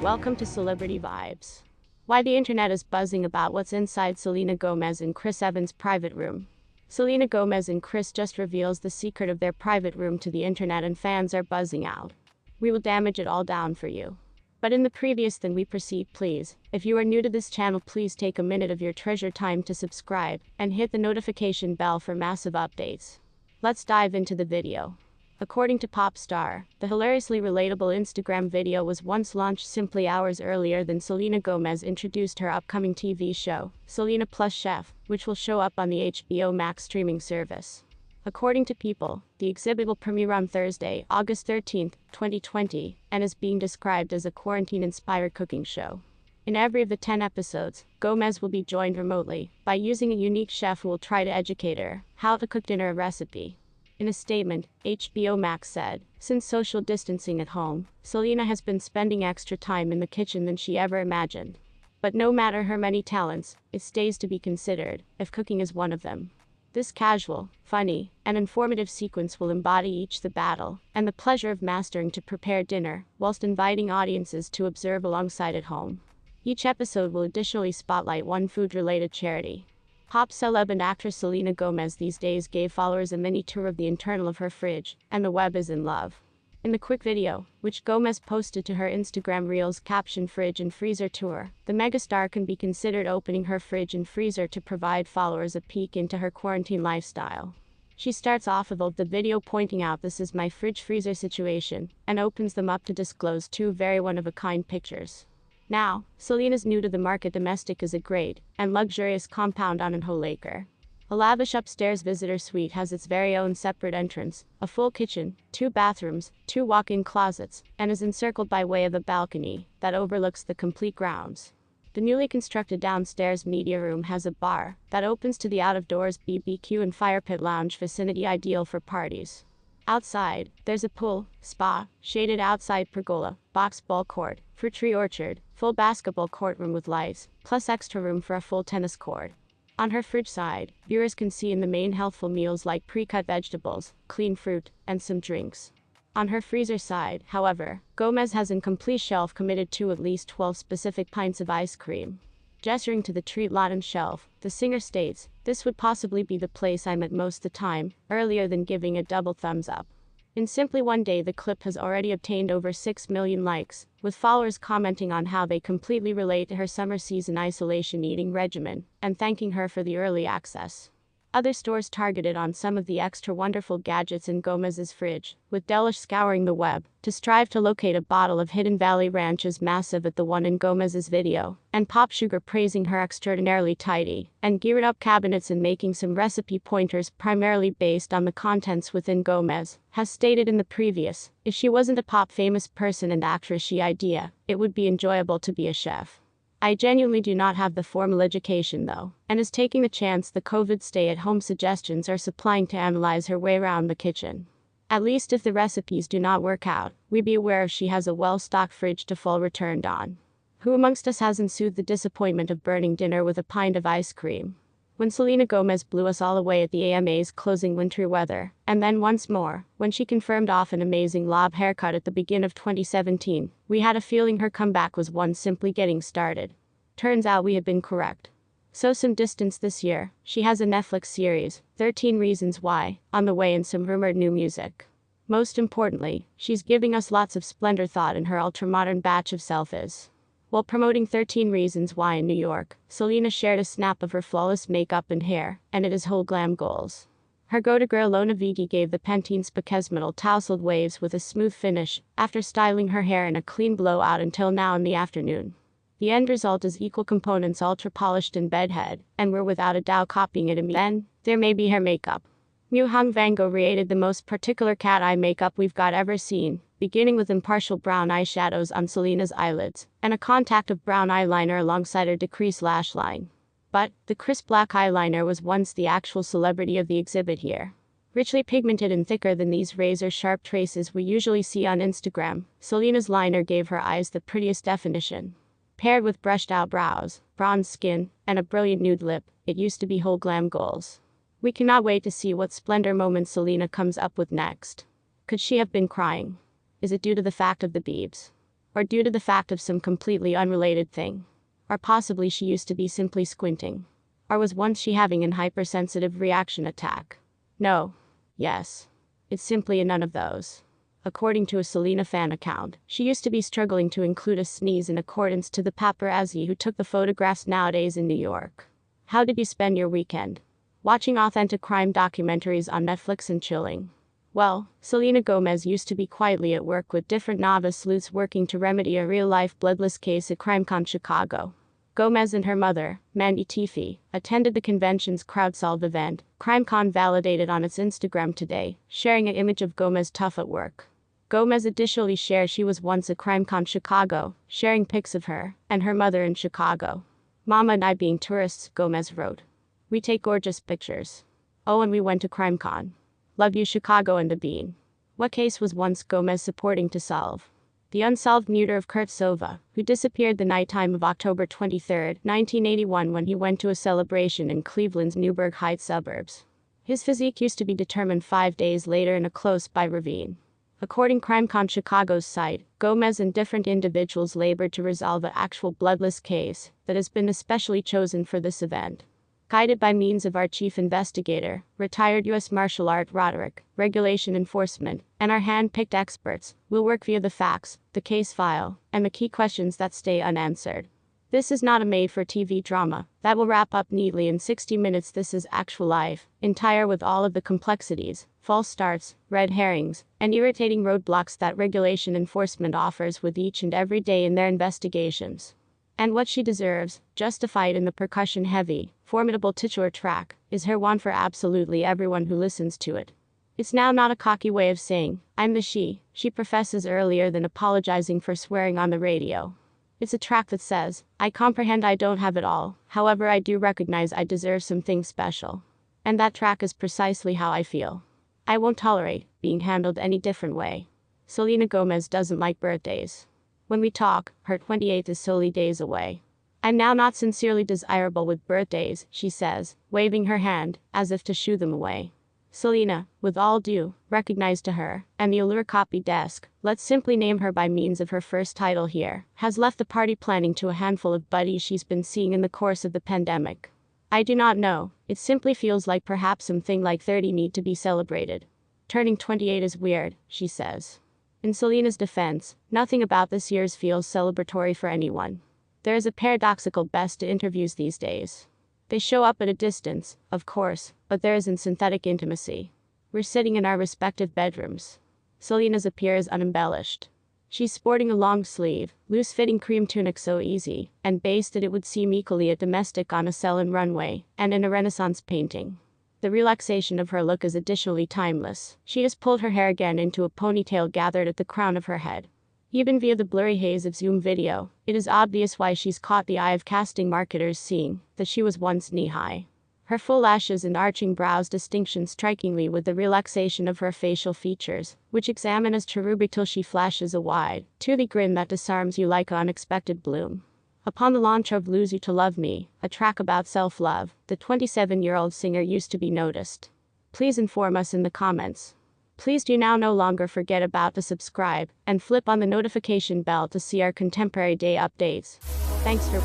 Welcome to Celebrity Vibes. Why the internet is buzzing about what's inside Selena Gomez and Chris Evans' private room. Selena Gomez and Chris just reveals the secret of their private room to the internet and fans are buzzing out. We will damage it all down for you. But in the previous than we proceed, please, if you are new to this channel, please take a minute of your treasure time to subscribe and hit the notification bell for massive updates. Let's dive into the video. According to Popstar, the hilariously relatable Instagram video was once launched simply hours earlier than Selena Gomez introduced her upcoming TV show, Selena Chef, which will show up on the HBO Max streaming service. According to People, the exhibit will premiere on Thursday, August 13, 2020, and is being described as a quarantine-inspired cooking show. In every of the 10 episodes, Gomez will be joined remotely by using a unique chef who will try to educate her how to cook dinner recipe. In a statement, HBO Max said, "Since social distancing at home, Selena has been spending extra time in the kitchen than she ever imagined. But no matter her many talents, it stays to be considered if cooking is one of them. This casual, funny, and informative sequence will embody each the battle and the pleasure of mastering to prepare dinner, whilst inviting audiences to observe alongside at home. Each episode will additionally spotlight one food-related charity." Pop celeb and actress Selena Gomez these days gave followers a mini tour of the internal of her fridge, and the web is in love. In the quick video, which Gomez posted to her Instagram Reels captioned "Fridge and Freezer Tour," the megastar can be considered opening her fridge and freezer to provide followers a peek into her quarantine lifestyle. She starts off with the video pointing out, "This is my fridge-freezer situation," and opens them up to disclose two very one-of-a-kind pictures. Now, Selena's new to the market domestic is a great and luxurious compound on an whole acre. A lavish upstairs visitor suite has its very own separate entrance, a full kitchen, 2 bathrooms, 2 walk-in closets, and is encircled by way of a balcony that overlooks the complete grounds. The newly constructed downstairs media room has a bar that opens to the out-of-doors BBQ and fire pit lounge vicinity ideal for parties. Outside, there's a pool, spa, shaded outside pergola, box ball court, fruit tree orchard, full basketball courtroom with lights, plus extra room for a full tennis court. On her fridge side, viewers can see in the main healthful meals like pre-cut vegetables, clean fruit, and some drinks. On her freezer side, however, Gomez has a complete shelf committed to at least 12 specific pints of ice cream. Gesturing to the treat lot and shelf, the singer states, "This would possibly be the place I'm at most the time," earlier than giving a double thumbs up. In simply one day, the clip has already obtained over 6 million likes, with followers commenting on how they completely relate to her summer season isolation eating regimen, and thanking her for the early access. Other stores targeted on some of the extra wonderful gadgets in Gomez's fridge, with Delish scouring the web to strive to locate a bottle of Hidden Valley Ranch as massive as the one in Gomez's video, and Pop Sugar praising her extraordinarily tidy and geared up cabinets and making some recipe pointers primarily based on the contents within. Gomez has stated in the previous, "If she wasn't a pop famous person and actress she idea, it would be enjoyable to be a chef. I genuinely do not have the formal education though, and is taking the chance the COVID stay-at-home suggestions are supplying to analyze her way around the kitchen. At least if the recipes do not work out, we be aware if she has a well-stocked fridge to fall returned on. Who amongst us hasn't soothed the disappointment of burning dinner with a pint of ice cream?" When Selena Gomez blew us all away at the AMA's closing wintry weather, and then once more, when she confirmed off an amazing lob haircut at the beginning of 2017, we had a feeling her comeback was one simply getting started. Turns out we had been correct. So some distance this year, she has a Netflix series, 13 Reasons Why, on the way and some rumored new music. Most importantly, she's giving us lots of splendor thought in her ultra-modern batch of selfies. While promoting 13 Reasons Why in New York, Selena shared a snap of her flawless makeup and hair, and it is whole glam goals. Her go-to girl Lona Vigi gave the Pantene Spokesmodel tousled waves with a smooth finish, after styling her hair in a clean blowout until now in the afternoon. The end result is equal components ultra-polished in bedhead, and we're without a doubt copying it immediately. Then, there may be her makeup. New Hung Van Gogh created the most particular cat eye makeup we've got ever seen, beginning with impartial brown eyeshadows on Selena's eyelids, and a contact of brown eyeliner alongside her decreased lash line. But, the crisp black eyeliner was once the actual celebrity of the exhibit here. Richly pigmented and thicker than these razor-sharp traces we usually see on Instagram, Selena's liner gave her eyes the prettiest definition. Paired with brushed-out brows, bronze skin, and a brilliant nude lip, it used to be whole glam goals. We cannot wait to see what splendor moments Selena comes up with next. Could she have been crying? Is it due to the fact of the Biebs? or due to the fact of some completely unrelated thing. Or possibly she used to be simply squinting. Or was once she having an hypersensitive reaction attack? No. Yes. It's simply a none of those. According to a Selena fan account, she used to be struggling to include a sneeze in accordance to the paparazzi who took the photographs nowadays in New York. How did you spend your weekend? Watching authentic crime documentaries on Netflix and chilling. Well, Selena Gomez used to be quietly at work with different novice sleuths working to remedy a real-life bloodless case at CrimeCon Chicago. Gomez and her mother, Mandy Teefey, attended the convention's crowdsolve event. CrimeCon validated on its Instagram today, sharing an image of Gomez tough at work. Gomez additionally shared she was once at CrimeCon Chicago, sharing pics of her and her mother in Chicago. Mama and I being tourists, Gomez wrote. We take gorgeous pictures. Oh, and we went to CrimeCon. Love you, Chicago and the Bean. What case was once Gomez supporting to solve? The unsolved murder of Kurt Sova, who disappeared the nighttime of October 23, 1981 when he went to a celebration in Cleveland's Newburgh Heights suburbs. His physique used to be determined 5 days later in a close-by ravine. According to CrimeCon Chicago's site, Gomez and different individuals labored to resolve an actual bloodless case that has been especially chosen for this event. Guided by means of our chief investigator, retired U.S. Martial Art Roderick, regulation enforcement, and our hand-picked experts, we'll work via the facts, the case file, and the key questions that stay unanswered. This is not a made-for-TV drama that will wrap up neatly in 60 minutes. This is actual life, entire with all of the complexities, false starts, red herrings, and irritating roadblocks that regulation enforcement offers with each and every day in their investigations. And what she deserves, justified in the percussion-heavy, formidable titular track, is her one for absolutely everyone who listens to it. It's now not a cocky way of saying, I'm the she professes earlier than apologizing for swearing on the radio. It's a track that says, I comprehend I don't have it all, however I do recognize I deserve something special. And that track is precisely how I feel. I won't tolerate being handled any different way. Selena Gomez doesn't like birthdays. When we talk, her 28th is solely days away. I'm now not sincerely desirable with birthdays, she says, waving her hand, as if to shoo them away. Selena, with all due recognize to her, and the allure copy desk, let's simply name her by means of her first title here, has left the party planning to a handful of buddies she's been seeing in the course of the pandemic. I do not know, it simply feels like perhaps something like 30 need to be celebrated. Turning 28 is weird, she says. In Selena's defense, nothing about this year's feels celebratory for anyone. There is a paradoxical best to interviews these days. They show up at a distance, of course, but there isn't synthetic intimacy. We're sitting in our respective bedrooms. Selena's appears unembellished. She's sporting a long-sleeve, loose-fitting cream tunic so easy and based that it would seem equally a domestic on a Celine runway and in a Renaissance painting. The relaxation of her look is additionally timeless. She has pulled her hair again into a ponytail gathered at the crown of her head. Even via the blurry haze of Zoom video, it is obvious why she's caught the eye of casting marketers, seeing that she was once knee-high. Her full lashes and arching brows distinction strikingly with the relaxation of her facial features, which examine as cherubic till she flashes a wide, toothy grin that disarms you like an unexpected bloom. Upon the launch of Lose You to Love Me, a track about self-love, the 27-year-old singer used to be noticed. Please inform us in the comments. Please do now no longer forget about to subscribe and flip on the notification bell to see our contemporary day updates. Thanks for...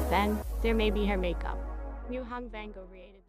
Then, there may be hair makeup. New Hung Van Gogh created.